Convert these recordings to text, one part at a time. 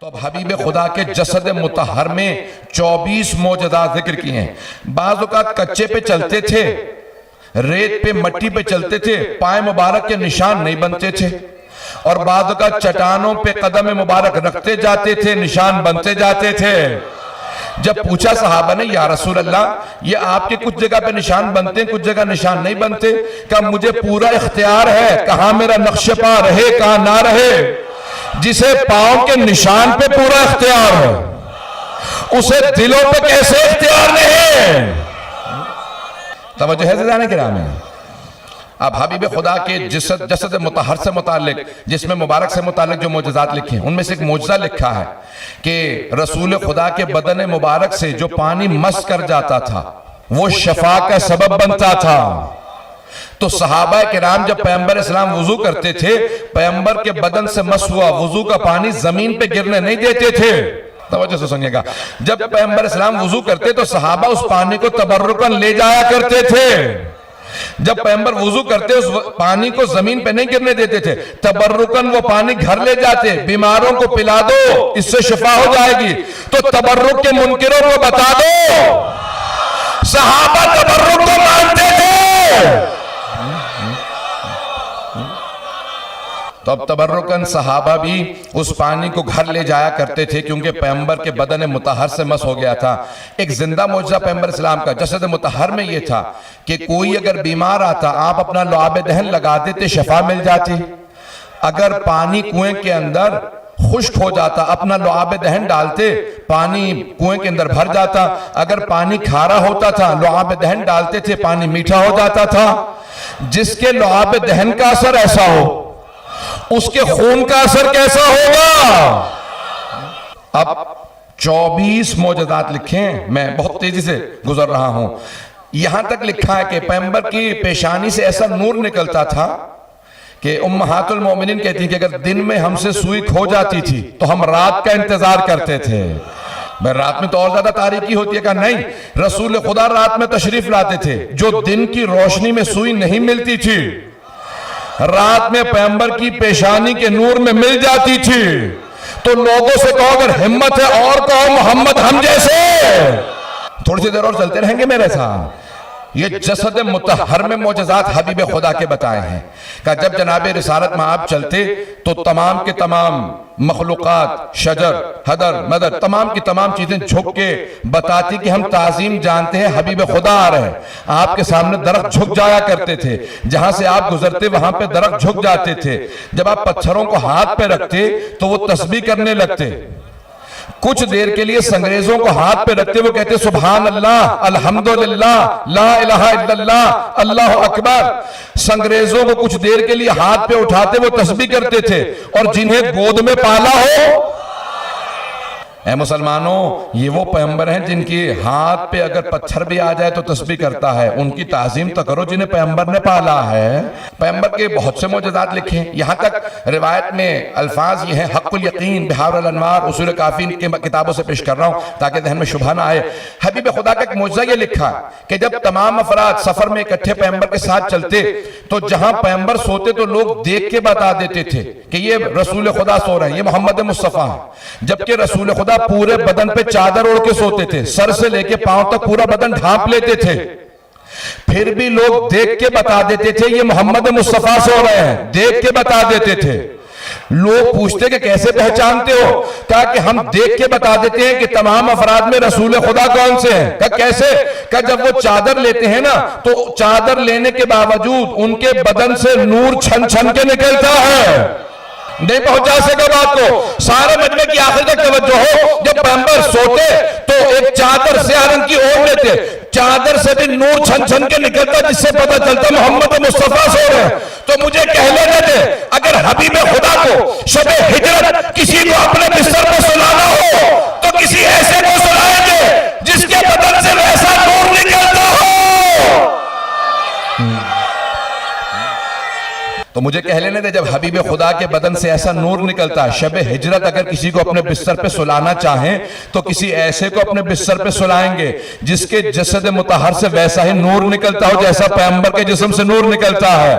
तो अब हबीब खुदा के जसद मुतहर में 24 मौजज़ात जिक्र किए हैं। बाज़ औक़ात कच्चे पे चलते थे, रेत पे मट्टी पे चलते थे, पाए मुबारक के निशान नहीं बनते थे, और बाज़ औक़ात चट्टानों पे कदम मुबारक रखते जाते थे, निशान बनते जाते थे। जब पूछा सहाबा ने, या रसूल अल्लाह, ये आपके कुछ जगह पे निशान बनते हैं, कुछ जगह निशान नहीं बनते, क्या मुझे पूरा इख्तियार है कहां मेरा नक्शे पा रहे कहां ना रहे? जिसे पांव के निशान पे पूरा इख्तियार है, उसे दिलों पे कैसे इख्तियार नहीं? तवज्जो है ज़राने किराम में। अब हबीब खुदा के जसद मुतहर से मुतालिक, जिसमें मुबारक से मुतालिक जो मौजज़ात लिखे हैं, उनमें से एक मौजज़ा लिखा है कि रसूल खुदा के बदन मुबारक से जो पानी मस कर जाता था वो शफा का सबब बनता था। तो सहाबा किराम जब पैगंबर इस्लाम वुजू करते थे, पैगंबर के बदन से मस हुआ वुजू का पानी जमीन पे गिरने नहीं देते थे। तवज्जो से सुनिएगा, जब पैगंबर इस्लाम वुजू करते तो सहाबा उस पानी को तबर्रुकन ले जाया करते थे। जब पैगंबर वुजू करते उस पानी को जमीन पे नहीं गिरने देते थे, तबर्रुकन वो पानी घर ले जाते, बीमारों को पिला दो इससे शिफा हो जाएगी। तो तबर्रुक के मुनकिरों को बता दो, सहाबा तबर्रुक को मानते थे। तो अब तबर्रुकन सहाबा भी उस पानी को घर ले जाया करते थे, क्योंकि पैगंबर के बदन मुतहर से मस हो गया था। एक जिंदा मौजज़ा पैगंबर इस्लाम का जसद मुतहर में यह था कि कोई अगर बीमार आता, आप अपना लुआब दहन लगा देते, शफा मिल जाती। अगर पानी कुएं के अंदर खुश्क हो जाता, अपना लुआब दहन डालते, पानी कुएं के अंदर भर जाता। अगर पानी खारा होता था, लुआब दहन डालते थे, पानी मीठा हो जाता था। जिसके लुआब दहन का असर ऐसा हो, उसके खून का असर कैसा होगा? अब 24 मौजज़ात लिखे, मैं बहुत तेजी से गुजर रहा हूं। यहां तक लिखा है कि पैगंबर की पेशानी से ऐसा नूर निकलता था कि उम्महातुल मोमिनीन कहती कि अगर दिन में हमसे सुई खो जाती थी तो हम रात का इंतजार करते थे। भाई रात में तो और ज्यादा तारीकी होती है। कहा नहीं, रसूल खुदा रात में तशरीफ लाते थे, जो दिन की रोशनी में सुई नहीं मिलती थी, रात में पैगंबर की पेशानी के नूर में मिल जाती थी। तो लोगों से कहो अगर हिम्मत है और कहो मोहम्मद हम जैसे। थोड़ी सी देर और चलते रहेंगे मेरे साथ। ये जसद मुतहर में मौजज़ात हबीब खुदा के बताए हैं। कहा जब जनाब रिसालत में आप चलते तो तमाम के तमाम मखलूक़ात, शजर, हदर, मदर, तमाम की तमाम चीजें झुक के बताती कि हम ताज़ीम जानते हैं, हबीब खुदा आ रहे हैं। आपके सामने दरख्त झुक जाया करते थे, जहां से आप गुजरते वहां पे दरख्त झुक जाते थे। जब आप पत्थरों को हाथ पे रखते तो वो तस्बीह करने लगते। कुछ देर के लिए संग्रेजों को हाथ पे रखते वो कहते सुभान अल्लाह, अल्हम्दुलिल्लाह, ला इलाहा इल्लल्लाह, अल्लाह अकबर। संग्रेजों को कुछ देर के लिए हाथ पे उठाते वो तस्बीह करते थे। और जिन्हें गोद में पाला हो, ऐ मुसलमानों, ये वो पैगंबर हैं जिनके हाथ पे अगर पत्थर भी आ जाए तो तस्बीह करता है। उनकी ताज़ीम तो करो जिन्हें पैगंबर ने पाला है। पैगंबर के बहुत से मौजज़ात लिखे हैं। यहां तक रिवायत में अल्फाज ये हैं, हक़्क़ुल यक़ीन, बिहारुल अनवार, उसूल काफ़ी के किताबों से पेश कर रहा हूं ताकि ज़हन में शुबहा ना आए। हबीब खुदा का एक मौजज़ा ये लिखा कि जब तमाम अफराद सफर में इकट्ठे पैगंबर के साथ चलते तो जहां पैगंबर सोते तो लोग देख के बता देते थे कि ये रसूल खुदा सो रहे हैं, ये मोहम्मद मुस्तफ़ा है। जबकि रसूल खुदा पूरे बदन पे चादर ओढ़ के सोते थे, सर से लेके पांव तक पूरा बदन ढांप लेते थे। फिर भी लोग देख के बता देते थे ये मोहम्मद मुस्तफा सो रहे हैं, देख के बता देते थे। लोग पूछते कि कैसे पहचानते हो? कहा कि हम देख के बता देते हैं कि तमाम अफराद में रसूल खुदा कौन से हैं। कहा कैसे? कहा जब वो चादर लेते हैं ना तो चादर लेने के बावजूद उनके बदन से नूर छन छन के निकलता है। नहीं पहुंचा सके बात को, सारे मजमे की आखिर तक तवज्जो हो। जब पैगंबर सोते तो एक चादर स्याह रंग की ओढ़ लेते, चादर से भी नूर छन छन के निकलता, जिससे पता चलता मोहम्मद मुस्तफा सो रहे हैं। तो मुझे कह लेने दे, अगर हबीब खुदा को शब हिजरत किसी को अपने बिस्तर पर सुलाना हो तो किसी ऐसे को सुलाएंगे जिसके बदन से वैसा नूर निकलता हो। तो मुझे कह लेने दे, जब हबीब खुदा के बदन से ऐसा नूर निकलता है, शब हिजरत अगर किसी को अपने बिस्तर पे सुलाना चाहें तो किसी ऐसे को अपने बिस्तर पे सुलाएंगे जिसके जसद मुतहर से वैसा ही नूर निकलता हो जैसा पैगंबर के जिस्म से नूर निकलता है।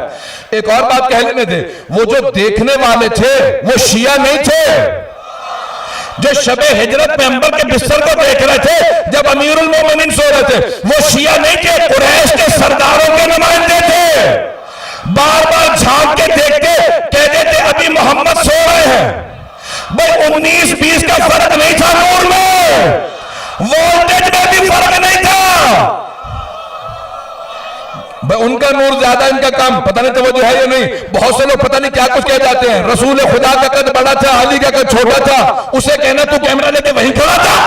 एक और बात कह लेने दे, वो जो देखने वाले थे वो शिया नहीं थे, जो शबे हिजरत पैगंबर के बिस्तर को देख रहे थे जब अमीरुल मोमिनीन सो रहे थे, वो शिया नहीं थे, कुरैश के सरदारों के नुमाइंदे थे। बार बार झांक के देखते, कहते थे अभी मोहम्मद सो रहे हैं। भाई 19-20 का फर्क नहीं था नूर में, वोल्टेज में भी फर्क नहीं था। भाई उनका नूर ज्यादा, इनका कम, पता नहीं तो वो है या नहीं। बहुत से लोग पता नहीं क्या कुछ कह जाते हैं। रसूल खुदा का कद बड़ा था, अली का कद छोटा था, उसे कहना तू कैमरा लेके वहीं खड़ा था।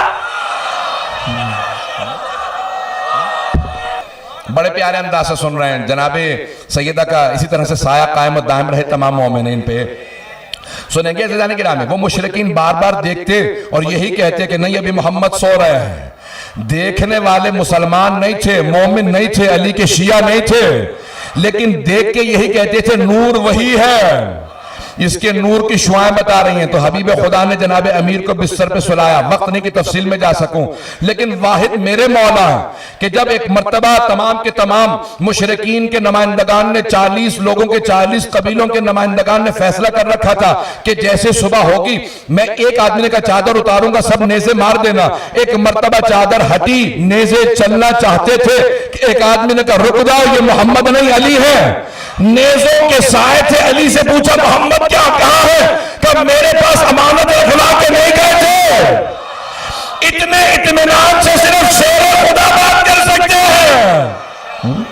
बड़े प्यारे अंदाज से सुन रहे हैं जनाबे सैयदा का इसी तरह से साया कायम और दायम रहे तमाम मोमिनीन पे। सुनेंगे ज़िंदानी गिराम में वो मुशरिकीन बार बार देखते और यही कहते कि नहीं अभी मोहम्मद सो रहे हैं। देखने वाले मुसलमान नहीं थे, मोमिन नहीं थे, अली के शिया नहीं थे, लेकिन देख के यही कहते थे नूर वही है, इसके नूर की शुआएं बता रही हैं। तो हबीब खुदा ने जनाब अमीर को बिस्तर पे सुलाया। वक्त नहीं कि तफसील में जा सकूं, लेकिन वाहिद मेरे मौला है कि जब एक मर्तबा तमाम के तमाम मुशरिकीन के नुमाइंदगान ने 40 लोगों के 40 कबीलों के नुमाइंदगान ने फैसला कर रखा था कि जैसे सुबह होगी मैं एक आदमी का चादर उतारूंगा, सब नेज़े मार देना। एक मर्तबा चादर हटी, नेज़े चलना चाहते थे कि एक आदमी ने कहा रुक जाओ, ये मोहम्मद नहीं अली है। नेज़ों के साए थे, अली से पूछा मोहम्मद क्या कहा है? कब मेरे पास अमानत रखवा के नहीं गए थे। इतने इत्मीनान से सिर्फ शेर खुदा बात कर सकते हैं।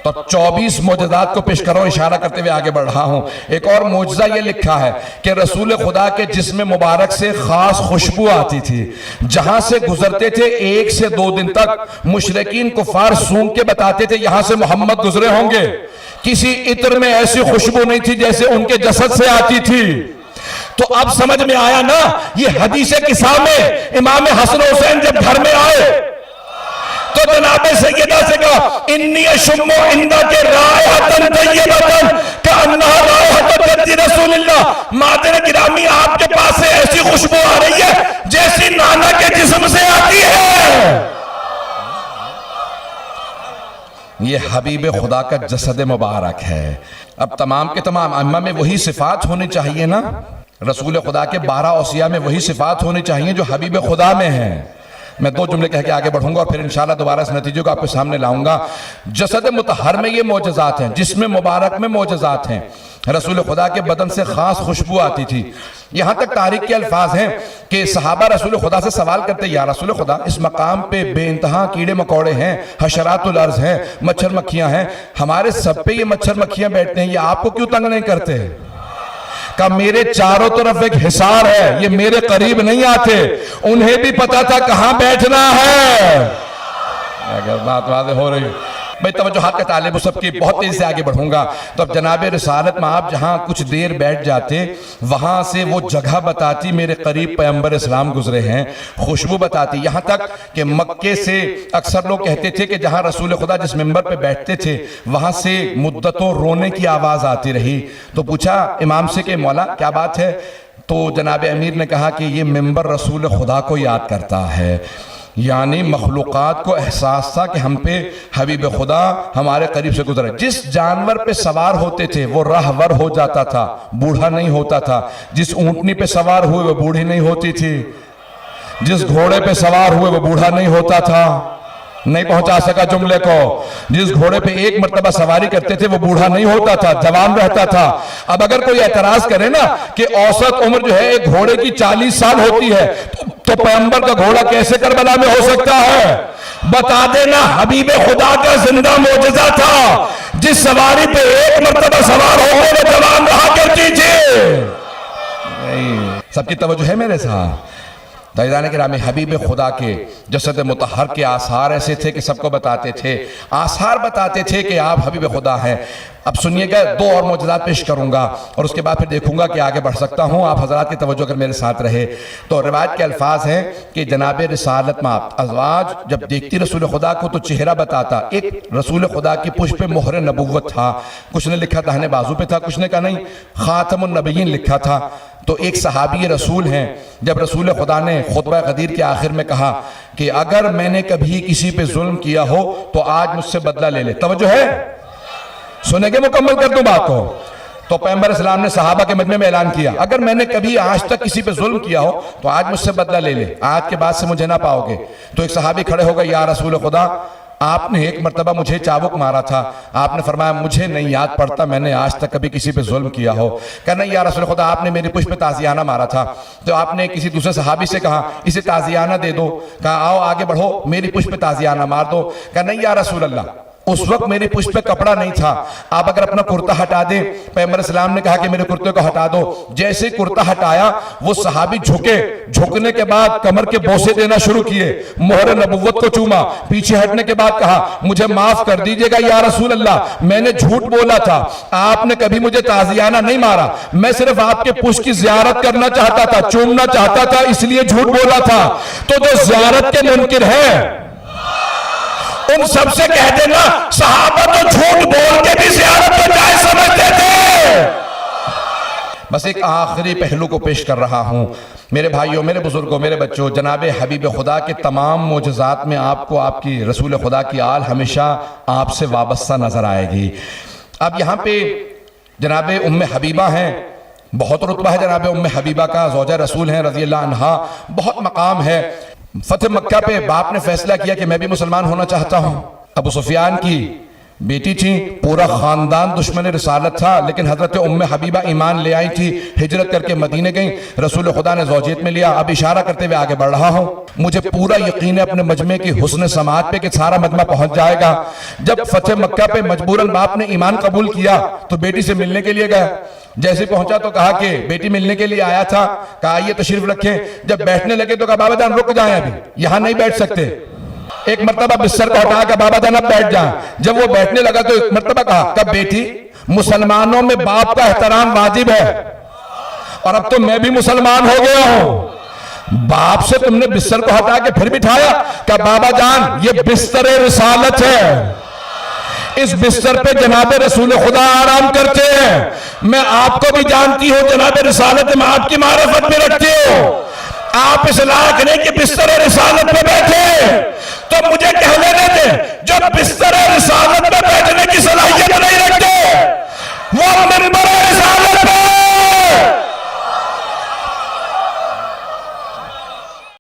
तो 24 मोजज़ात को पेश करो, इशारा करते हुए आगे बढ़ रहा हूं। एक और मोजज़ा ये लिखा है कि रसूल खुदा के जिस्म मुबारक से खास खुशबू आती थी। जहां से गुजरते थे 1 से 2 दिन तक मुशरिकीन कुफार सूंघ के बताते थे यहां से मोहम्मद गुजरे होंगे। किसी इत्र में ऐसी खुशबू नहीं थी जैसे उनके जसद से आती थी। तो अब समझ में आया ना, ये हदीस किसा में इमाम हसन हुसैन जब घर में आए तो जनाबे सैयदा से कहा इन्नी शुम्मो इंदा के रायहतन तय्यबतन कअन्नहा रायहतु जद्दी रसूलिल्लाह। मादर गिरामी आपके पास से ऐसी खुशबू आ रही है जैसी नाना के जिस्म से आती है। ये हबीब खुदा का जसद मुबारक है। अब तमाम के तमाम अम्मा में वही सिफात होनी चाहिए ना, रसूल खुदा के 12 औसिया में वही सिफात होनी चाहिए जो हबीब खुदा में है। मैं 2 जुमले कह के आगे बढ़ूंगा और फिर इंशाल्लाह दोबारा इस नतीजे को आपके सामने लाऊंगा। जसद मुतहर में ये मोजज़ात हैं, जिसमें मुबारक में मोजज़ात हैं। रसूल खुदा के बदन से खास खुशबू आती थी। यहां तक तारीख के अल्फाज हैं कि सहाबा रसूल खुदा से सवाल करते या रसूल खुदा इस मकाम पे बेइंतहा कीड़े मकोड़े हैं, हशरातुल अर्ज़ हैं, मच्छर मक्खियां हैं, हमारे सब पे ये मच्छर मक्खियां बैठते हैं, ये आपको क्यों तंग नहीं करते? का मेरे चारों तरफ एक हिसार है, ये मेरे करीब नहीं आते, उन्हें भी पता था कहां बैठना है। अगर बात वाज़ेह हो रही भाई तवज्जो हाथ का तालिब सबकी, बहुत तेजी से आगे बढ़ूंगा। तो अब जनाब रिसालत में आप जहां कुछ देर बैठ जाते वहां से वो जगह बताती मेरे करीब पैगंबर इस्लाम गुजरे हैं, खुशबू बताती। यहां तक कि मक्के से अक्सर लोग कहते थे कि जहां रसूल खुदा जिस मिंबर पे बैठते थे वहां से मुद्दतों रोने की आवाज आती रही। तो पूछा इमाम से कि मौला क्या बात है? तो जनाब अमीर ने कहा कि ये मिंबर रसूल खुदा को याद करता है। यानी मखलूक़ात को एहसास था कि हम पे हबीब खुदा हमारे करीब से गुजरे। जिस जानवर पे सवार होते थे वो राहवर हो जाता था, बूढ़ा नहीं होता था। जिस ऊंटनी पे सवार हुए वो बूढ़ी नहीं होती थी। जिस घोड़े पे सवार हुए वो बूढ़ा नहीं होता था। नहीं पहुंचा सका जुमले को। जिस घोड़े पे एक मर्तबा सवारी करते थे वो बूढ़ा नहीं होता था, जवान रहता था। अब अगर कोई एतराज करे ना कि औसत उम्र जो है एक घोड़े की 40 साल होती है तो पैगंबर का घोड़ा कैसे करबला में हो सकता है? बता देना हबीब खुदा का जिंदा मौजज़ा था, जिस सवारी पे एक मर्तबा सवार हो गए वो जवान रहा करती थी। सबकी तवज्जो है मेरे साथ? दायदान किराम हबीब खुदा के जसद मुतहर के आसार ऐसे थे कि सबको बताते थे, आसार बताते थे कि आप हबीब खुदा हैं। अब सुनिएगा 2 और मौजज़ात पेश करूंगा और उसके बाद फिर देखूंगा कि आगे बढ़ सकता हूं। आप हजरात की तवज्जो अगर मेरे साथ रहे तो रिवायत के अल्फाज हैं कि जनाब रिसालत में आप अज़वाज जब देखती रसूल खुदा को तो चेहरा बताता। एक रसूल खुदा की पुष्प पे मोहर नबुव्वत था, कुछ ने लिखा दाहिने बाजू पे था, कुछ ने कहा नहीं खातमुन नबिय्यीन लिखा था। तो एक सहाबी रसूल हैं, जब रसूल खुदा ने खुतबा गदीर के आखिर में कहा कि अगर मैंने कभी किसी पे जुल्म किया हो तो आज मुझसे बदला ले ले। तवज्जो है? सुनेंगे, मुकम्मल कर दूं बात को। तो पैगंबर इस्लाम ने सहाबा के मजमे में ऐलान किया, अगर मैंने कभी आज तक किसी पे जुल्म किया हो तो आज मुझसे बदला ले ले, आज के बाद से मुझे ना पाओगे। तो एक सहाबी खड़े हो गए, या रसूल खुदा, आपने एक मर्तबा मुझे चाबुक मारा था, आपने फरमाया मुझे नहीं याद पड़ता मैंने आज तक कभी किसी पे जुल्म किया हो। कहना, या रसूल खुदा, आपने मेरी पुष्प पे ताजियाना मारा था, तो आपने किसी दूसरे सहाबी से कहा इसे ताजियाना दे दो, कहा आओ आगे बढ़ो मेरी पुष्प पे ताजियाना मार दो। कहना, या रसूल अल्लाह, उस वक्त मेरी पुष्प पे कपड़ा नहीं था, आप अगर अपना कुर्ता हटा दें। पैगंबर इस्लाम ने कहा कि मेरे कुर्ते को हटा दो। जैसे ही कुर्ता हटाया वो सहाबी झुके, झुकने के बाद कमर के बोसे देना शुरू किए, मोहर नबुव्वत को चूमा, पीछे हटने के बाद कहा मुझे माफ कर दीजिएगा या रसूल अल्लाह, मैंने झूठ बोला था, आपने कभी मुझे ताजियाना नहीं मारा, मैं सिर्फ आपके पुष्प की जियारत करना चाहता था, चूमना चाहता था, इसलिए झूठ बोला था। तो जो जियारत के मुनकिर है उन सबसे कह देना सहाबा तो झूठ बोल के भी ज़ियारत को जायज़ समझते थे। बस एक आखिरी पहलू को पेश कर रहा हूं मेरे भाइयों, मेरे बुजुर्गों, मेरे बच्चों, जनाब हबीब खुदा के तमाम मोजज़ात में आपको आपकी रसूल खुदा की आल हमेशा आपसे वाबस्ता नजर आएगी। अब यहाँ पे जनाब उम्मे हबीबा हैं, बहुत रुतबा है जनाब उम्मे हबीबा का, ज़ौजा रसूल हैं रज़ी अल्लाह अन्हा, बहुत मकाम है। फतेह मक्का पे बाप ने फैसला किया कि मैं भी मुसलमान होना चाहता हूं। अबू सुफियान की बेटी थी, पूरा खानदान दुश्मन रिसालत था, लेकिन हजरत उम्मे हबीबा ईमान ले आई थी, हिजरत करके मदीने गई, रसूल खुदा ने ज़ौजियत में लिया। अब इशारा करते हुए आगे बढ़ रहा हूं, मुझे पूरा यकीन है अपने मजमे की हुस्न समात पे कि सारा मजमा पहुंच जाएगा। जब फतेह मक्का पे मजबूरन बाप ने ईमान कबूल किया तो बेटी से मिलने के लिए गया। जैसे पहुंचा तो कहा कि बेटी मिलने के लिए आया था, कहा आइए तशरीफ रखें। जब बैठने लगे तो कहा बाबा जान रुक जाएं, अभी यहां नहीं बैठ सकते। एक मर्तबा बिस्तर को हटा कर बाबा जान अब बैठ जाएं। जब वो बैठने लगा तो एक मर्तबा कहा, कब बेटी, मुसलमानों में बाप का एहतराम वाजिब है और अब तो मैं भी मुसलमान हो गया हूं, बाप से तुमने बिस्तर को हटा के फिर बिठाया। कहा बाबा जान ये बिस्तर रिसालत है, इस बिस्तर पे जनाब रसूल खुदा आराम करते हैं। मैं आपको भी जानती हूं जनाब रिसालत में आपकी मारिफत में रखती हूं, आप इस लायक नहीं कि बिस्तर रिसालत पे बैठे, तो मुझे कहने देते जो बिस्तर रिसालत पे